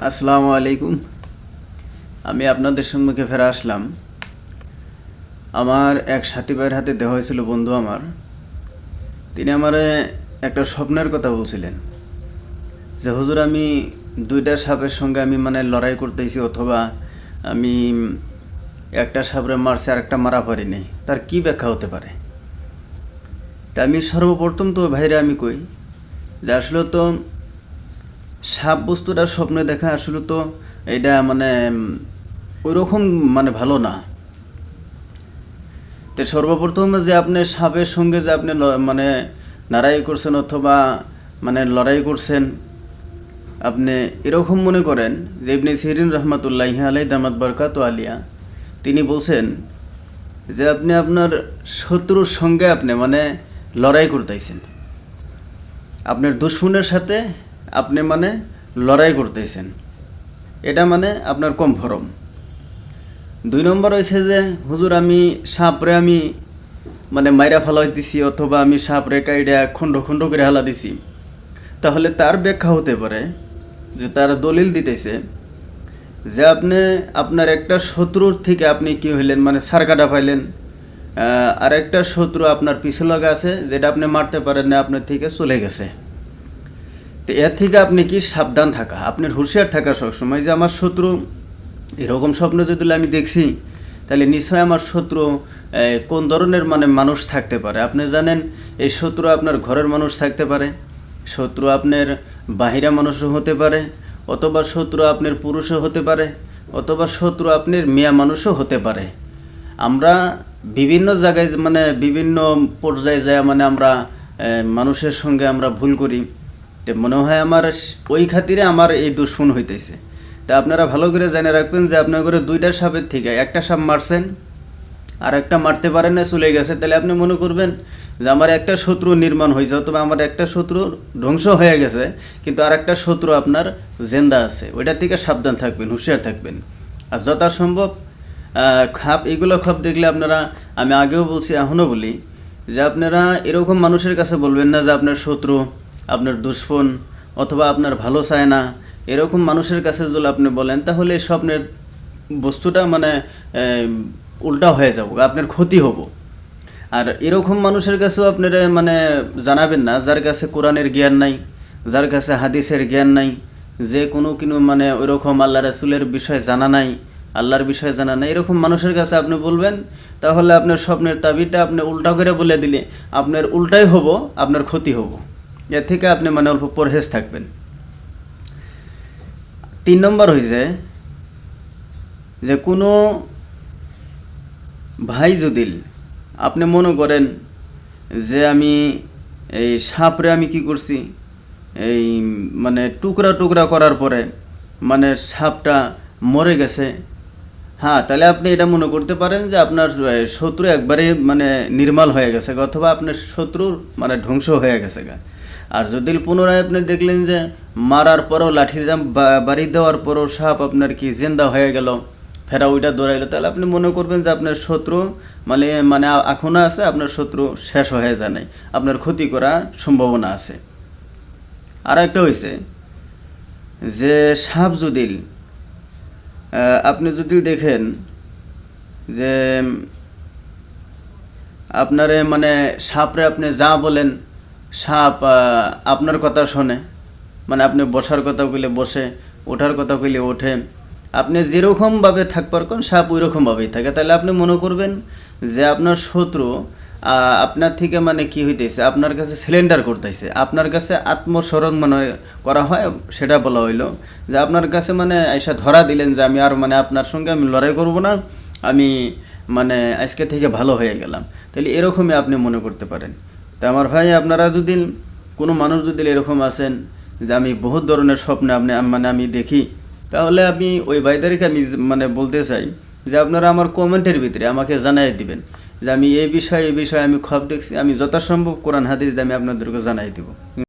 আসসালামু আলাইকুম। আমি আপনাদের সম্মুখে ফেরা আসলাম। আমার এক সাথী ভাইয়ের হাতে দেওয়া হয়েছিল, বন্ধু আমার। তিনি আমারে একটা স্বপ্নের কথা বলছিলেন যে হুজুর, আমি দুইটা সাপের সঙ্গে আমি লড়াই করতেছি, অথবা আমি একটা সাপরে মারছি আর একটা মারা পারিনি, তার কি ব্যাখ্যা হতে পারে? তা আমি সর্বপ্রথম তো ভাইরে আমি কই যে আসলে তো সাপ বস্তুটা স্বপ্নে দেখা আসলে তো এটা ওই রকম ভালো না। তো সর্বপ্রথম যে আপনি সাপের সঙ্গে যে আপনি লড়াই করছেন, অথবা লড়াই করছেন, আপনি এরকম মনে করেন যে ইবনে সিরিন রহমাতুল্লাহি আলাইহি দামাত বরকাতু আলিয়া তিনি বলছেন যে আপনি আপনার শত্রুর সঙ্গে আপনি লড়াই করতেছেন, আপনার দুশ্মনের সাথে আপনি লড়াই করতেছেন। এটা আপনার কম ভরম। 2 নম্বর হয়েছে যে হুজুর, আমি সাপরে আমি মাইরা ফেলাই দিছি, অথবা আমি সাপরে কাইডা খণ্ড খণ্ড করে হালা দিছি। তাহলে তার ব্যাখ্যা হতে পারে যে তার দলিল দিতেছে যে আপনি আপনার একটা শত্রুর থেকে আপনি কি হইলেন, সারকাটা পাইলেন, আর একটা শত্রু আপনার পিছু লাগা আছে, যেটা আপনি মারতে পারেন না, আপনার থেকে চলে গেছে। তো এর থেকে আপনি কি সাবধান থাকা, আপনার হুঁশিয়ার থাকা সবসময় যে আমার শত্রু এরকম স্বপ্ন যদি আমি দেখছি, তাহলে নিশ্চয় আমার শত্রু কোন ধরনের মানুষ থাকতে পারে। আপনি জানেন এই শত্রু আপনার ঘরের মানুষ থাকতে পারে, শত্রু আপনার বাহিরা মানুষও হতে পারে, অথবা শত্রু আপনার পুরুষও হতে পারে, অথবা শত্রু আপনার মেয়ে মানুষও হতে পারে। আমরা বিভিন্ন জায়গায় বিভিন্ন পর্যায়ে যায় আমরা মানুষের সঙ্গে আমরা ভুল করি। তো মনে হয় আমার ওই খাতিরে আমার এই দুশ্মন হইতেছে। তা আপনারা ভালো করে জেনে রাখবেন যে আপনার ঘরে 2টা সাপের থেকে একটা সাপ মারছেন আর একটা মারতে পারেন না, চলে গেছে, তাহলে আপনি মনে করবেন যে আমার একটা শত্রু নির্মাণ হয়েছে, অথবা আমার একটা শত্রু ধ্বংস হয়ে গেছে, কিন্তু আর একটা শত্রু আপনার জেন্দা আছে। ওইটা থেকে সাবধান থাকবেন, হুঁশিয়ার থাকবেন। আর যথাসম্ভব এগুলো খাপ দেখলে আপনারা, আমি আগেও বলছি এখনও বলি, যে আপনারা এরকম মানুষের কাছে বলবেন না যে আপনার শত্রু, আপনার দুশ্মন, অথবা আপনার ভালো চায় না। এরকম মানুষের কাছে যদি আপনি বলেন, তাহলে স্বপ্নের বস্তুটা উল্টা হয়ে যাব, আপনার ক্ষতি হব। আর এরকম মানুষের কাছেও আপনারা জানাবেন না যার কাছে কোরআনের জ্ঞান নাই, যার কাছে হাদিসের জ্ঞান নাই, যে কোনো ওইরকম আল্লাহ রাসূলের বিষয়ে জানা নাই, আল্লাহর বিষয়ে জানা নাই, এরকম মানুষের কাছে আপনি বলবেন, তাহলে আপনার স্বপ্নের তাবিরটা আপনি উল্টা করে বলে দিলে আপনার উল্টাই হব, আপনার ক্ষতি হব। এর থেকে আপনি অল্প পরহেজ থাকবেন। 3 নম্বর হয়েছে যে কোনো ভাই যদি আপনি মনে করেন যে আমি এই সাপরে আমি কি করছি, এই টুকরা টুকরা করার পরে সাপটা মরে গেছে, হ্যাঁ, তাহলে আপনি এটা মনে করতে পারেন যে আপনার শত্রু একবারে নির্মূল হয়ে গেছে, অথবা আপনার শত্রুর ধ্বংস হয়ে গেছে। আর যদি পুনরায় আপনি দেখলেন যে মারার পরও লাঠি বাড়ি দেওয়ার পরও সাপ আপনার কি জিন্দা হয়ে গেল, ফেরা ওইটা দৌড়াইলো, তাহলে আপনি মনে করবেন যে আপনার শত্রু এখনও আছে, আপনার শত্রু শেষ হয়ে যায় নাই, আপনার ক্ষতি করার সম্ভাবনা আছে। আর একটা হয়েছে যে সাপ যদি আপনি যদি দেখেন যে আপনারে সাপরে আপনি যা বলেন, সাপ আপনার কথা শোনে, আপনি বসার কথা কইলে বসে, ওঠার কথা কইলে ওঠে, আপনি যেরকমভাবে থাকবার কোন সাপ ওই রকমভাবেই থাকে, তাহলে আপনি মনে করবেন যে আপনার শত্রু আপনার থেকে কি হইতেছে, আপনার কাছে সিলিন্ডার করতেছে, আপনার কাছে আত্মস্মরণ করা হয়, সেটা বলা হইলো যে আপনার কাছে আইসা ধরা দিলেন যে আমি আর আপনার সঙ্গে আমি লড়াই করব না, আমি আজকে থেকে ভালো হয়ে গেলাম। তাহলে এরকমই আপনি মনে করতে পারেন। তা আমার ভাই, আপনারা যদি কোনো মানুষ যদি এরকম আছেন যে আমি বহুত ধরনের স্বপ্নে আমি দেখি, তাহলে আমি ওই ভাইদেরকে আমি বলতে চাই যে আপনারা আমার কমেন্টের ভিতরে আমাকে জানাই দিবেন যে আমি এই বিষয়ে আমি খব দেখছি, আমি যথাসম্ভব কোরআন হাদিস আমি আপনাদেরকে জানাই দেব।